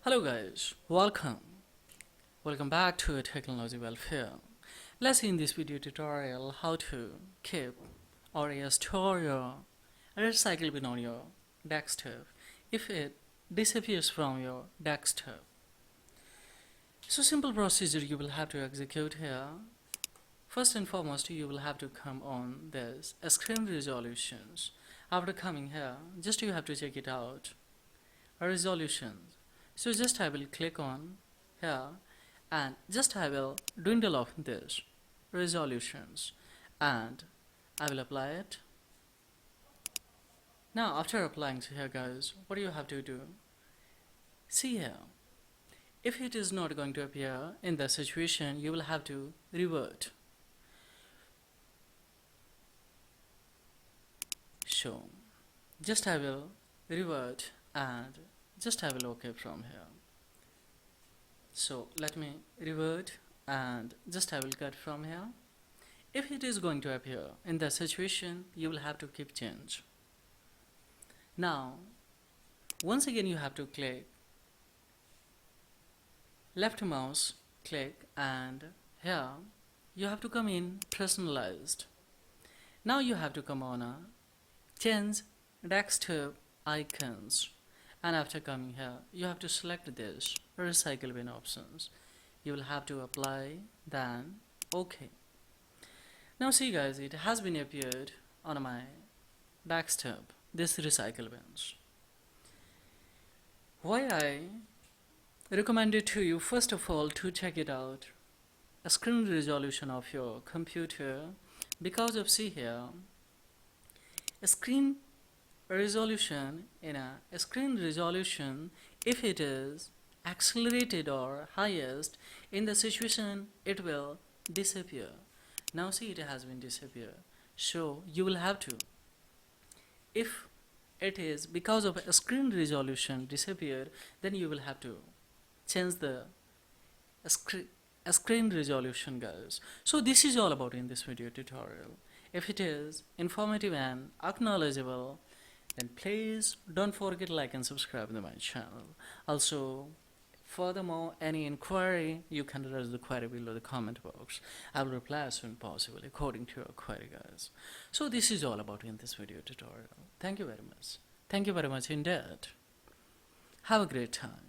Hello guys, welcome back to Technology Welfare. Let's see in this video tutorial how to keep or store your recycle bin on your desktop if it disappears from your desktop. So simple procedure you will have to execute here. First and foremost, you will have to come on this screen resolutions. After coming here, just you have to check it out. Resolutions. So just I will click on here and just I will dwindle off this resolutions and I will apply it. Now after applying to here guys, what do you have to do? See here, if it is not going to appear in the situation, you will have to revert. So just I will revert and just I will OK from here. So let me revert and just I will cut from here. If it is going to appear in the situation, you will have to keep change. Now once again you have to click left mouse click and here you have to come in personalized. Now you have to come on a change desktop icons, and after coming here you have to select this recycle bin options. You will have to apply, then OK. Now see guys, it has been appeared on my desktop, this recycle bins. Why I recommend it to you, first of all, to check it out a screen resolution of your computer, because of see here a screen resolution in a screen resolution, if it is accelerated or highest in the situation, it will disappear. Now see, it has been disappear, so you will have to, if it is because of a screen resolution disappear, then you will have to change the screen resolution guys. So this is all about in this video tutorial. If it is informative and acknowledgeable, then please don't forget to like and subscribe to my channel. Also, furthermore, any inquiry, you can raise the query below the comment box. I will reply as soon as possible according to your query guys. So this is all about in this video tutorial. Thank you very much. Thank you very much indeed. Have a great time.